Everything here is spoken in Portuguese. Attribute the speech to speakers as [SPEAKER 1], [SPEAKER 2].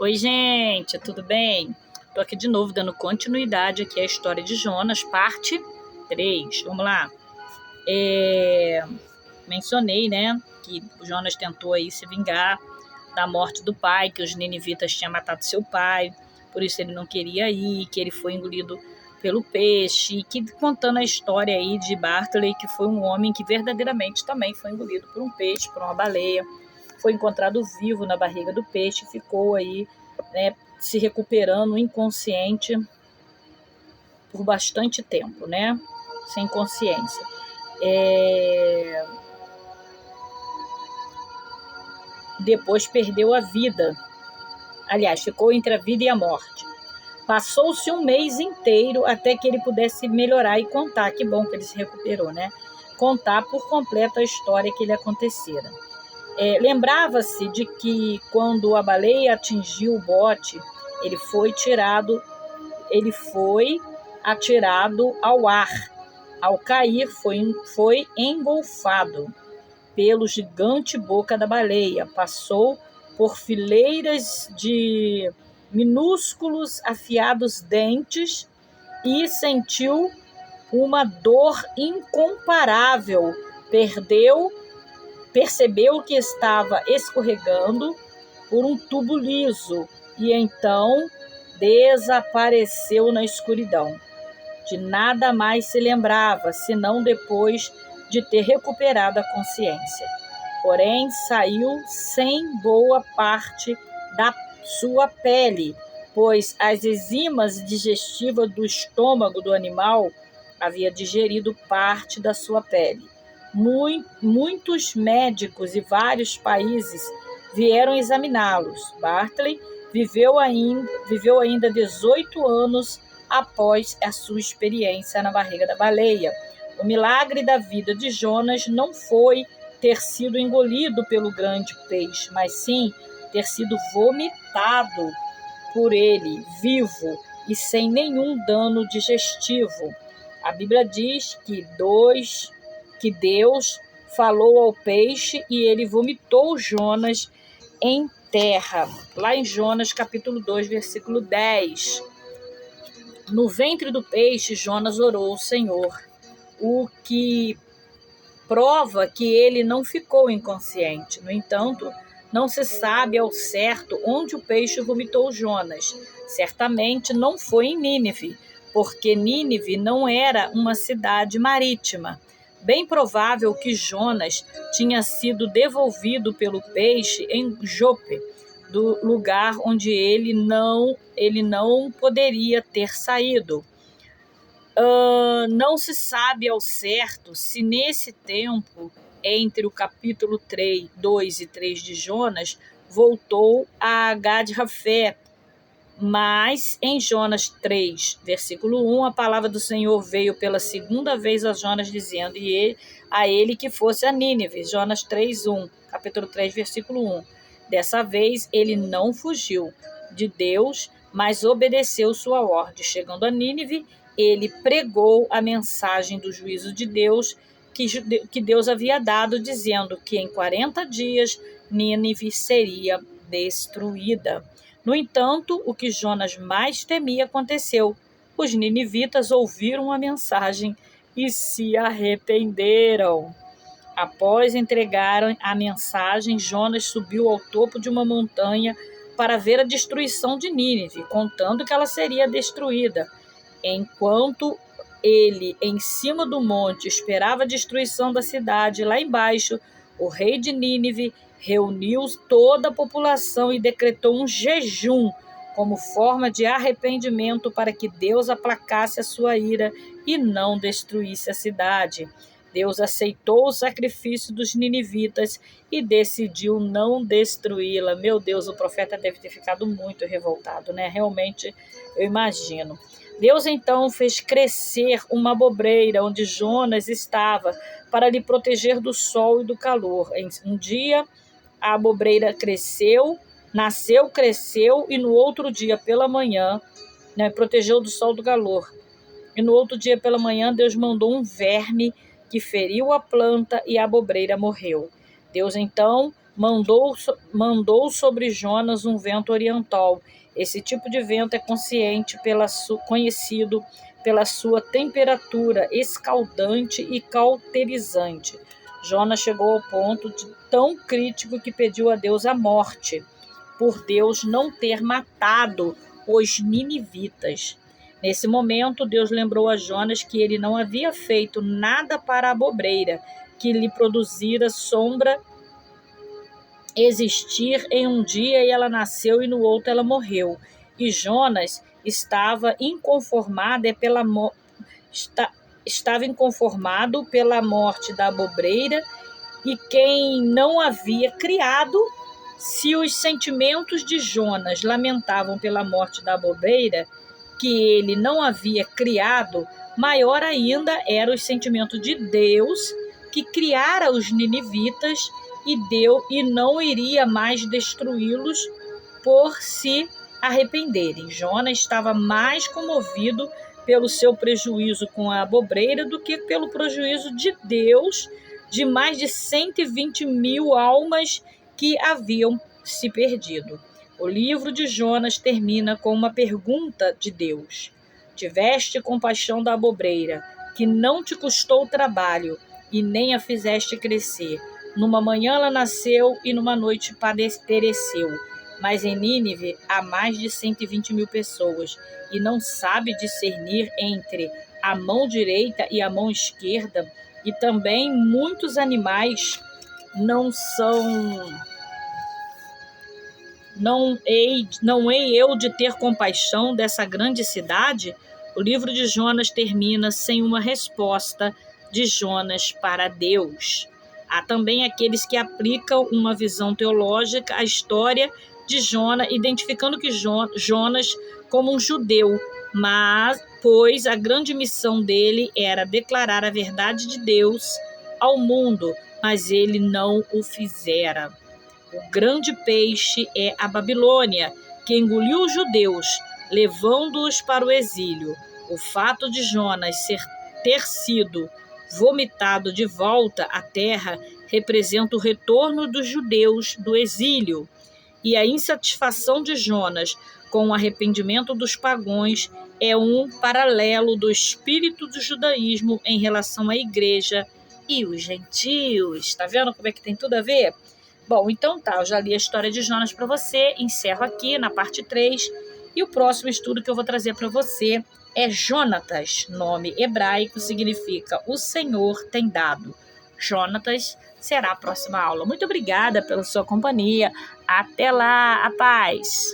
[SPEAKER 1] Oi, gente, tudo bem? Tô aqui de novo dando continuidade aqui à história de Jonas, parte 3. Vamos lá. Mencionei, né, que Jonas tentou aí se vingar da morte do pai, que os ninivitas tinham matado seu pai, por isso ele não queria ir, que ele foi engolido pelo peixe, e que contando a história aí de Bartley, que foi um homem que verdadeiramente também foi engolido por um peixe, por uma baleia, foi encontrado vivo na barriga do peixe, ficou aí, né, se recuperando inconsciente por bastante tempo, né, sem consciência. Depois perdeu a vida. Aliás, ficou entre a vida e a morte. Passou-se um mês inteiro até que ele pudesse melhorar e contar. Que bom que ele se recuperou, né? Contar por completo a história que lhe acontecera. Lembrava-se de que quando a baleia atingiu o bote, ele foi atirado ao ar. Ao cair, foi engolfado pelo gigante boca da baleia. Passou por fileiras de minúsculos afiados dentes e sentiu uma dor incomparável. Percebeu que estava escorregando por um tubo liso e então desapareceu na escuridão. De nada mais se lembrava, senão depois de ter recuperado a consciência. Porém, saiu sem boa parte da sua pele, pois as enzimas digestivas do estômago do animal havia digerido parte da sua pele. Muitos médicos e vários países vieram examiná-los. Bartley viveu ainda 18 anos após a sua experiência na barriga da baleia. O milagre da vida de Jonas não foi ter sido engolido pelo grande peixe, mas sim ter sido vomitado por ele, vivo e sem nenhum dano digestivo. A Bíblia diz que Deus falou ao peixe e ele vomitou Jonas em terra. Lá em Jonas capítulo 2, versículo 10. No ventre do peixe, Jonas orou ao Senhor, o que prova que ele não ficou inconsciente. No entanto, não se sabe ao certo onde o peixe vomitou Jonas. Certamente não foi em Nínive, porque Nínive não era uma cidade marítima. Bem provável que Jonas tinha sido devolvido pelo peixe em Jope, do lugar onde ele não poderia ter saído. Não se sabe ao certo se nesse tempo, entre o capítulo 2 e 3 de Jonas, voltou a Gad-Rafé, mas em Jonas 3, versículo 1, a palavra do Senhor veio pela segunda vez a Jonas, dizendo a ele que fosse a Nínive. Jonas 3:1, capítulo 3, versículo 1. Dessa vez ele não fugiu de Deus, mas obedeceu sua ordem. Chegando a Nínive, ele pregou a mensagem do juízo de Deus que Deus havia dado, dizendo que em 40 dias Nínive seria destruída. No entanto, o que Jonas mais temia aconteceu. Os ninivitas ouviram a mensagem e se arrependeram. Após entregarem a mensagem, Jonas subiu ao topo de uma montanha para ver a destruição de Nínive, contando que ela seria destruída. Enquanto ele, em cima do monte, esperava a destruição da cidade, lá embaixo, o rei de Nínive reuniu toda a população e decretou um jejum como forma de arrependimento para que Deus aplacasse a sua ira e não destruísse a cidade. Deus aceitou o sacrifício dos ninivitas e decidiu não destruí-la. Meu Deus, o profeta deve ter ficado muito revoltado, né? Realmente, eu imagino. Deus então fez crescer uma abobreira onde Jonas estava para lhe proteger do sol e do calor. Um dia a abobreira nasceu, cresceu e no outro dia pela manhã, né, protegeu do sol e do calor. E no outro dia pela manhã Deus mandou um verme que feriu a planta e a abobreira morreu. Deus então mandou sobre Jonas um vento oriental. Esse tipo de vento é conhecido pela sua temperatura escaldante e cauterizante. Jonas chegou ao ponto tão crítico que pediu a Deus a morte, por Deus não ter matado os ninivitas. Nesse momento, Deus lembrou a Jonas que ele não havia feito nada para a bobreira, que lhe produzira sombra existir em um dia e ela nasceu e no outro ela morreu. E Jonas estava inconformado pela morte da bobreira e quem não havia criado. Se os sentimentos de Jonas lamentavam pela morte da bobreira, que ele não havia criado, maior ainda era o sentimento de Deus, que criara os ninivitas e não iria mais destruí-los por se arrependerem. Jonas estava mais comovido pelo seu prejuízo com a bobreira do que pelo prejuízo de Deus de mais de 120 mil almas que haviam se perdido. O livro de Jonas termina com uma pergunta de Deus: tiveste compaixão da bobreira, que não te custou trabalho e nem a fizeste crescer. Numa manhã ela nasceu e numa noite pereceu. Mas em Nínive há mais de 120 mil pessoas e não sabe discernir entre a mão direita e a mão esquerda, e também muitos animais não hei eu de ter compaixão dessa grande cidade? O livro de Jonas termina sem uma resposta de Jonas para Deus. Há também aqueles que aplicam uma visão teológica à história de Jonas, identificando que Jonas como um judeu, pois a grande missão dele era declarar a verdade de Deus ao mundo, mas ele não o fizera. O grande peixe é a Babilônia, que engoliu os judeus, levando-os para o exílio. O fato de Jonas ter sido vomitado de volta à terra representa o retorno dos judeus do exílio. E a insatisfação de Jonas com o arrependimento dos pagãos é um paralelo do espírito do judaísmo em relação à igreja e os gentios. Está vendo como é que tem tudo a ver? Bom, então tá, eu já li a história de Jonas para você, encerro aqui na parte 3, e o próximo estudo que eu vou trazer para você é Jonatas, nome hebraico, significa o Senhor tem dado. Jonatas será a próxima aula. Muito obrigada pela sua companhia. Até lá, a paz!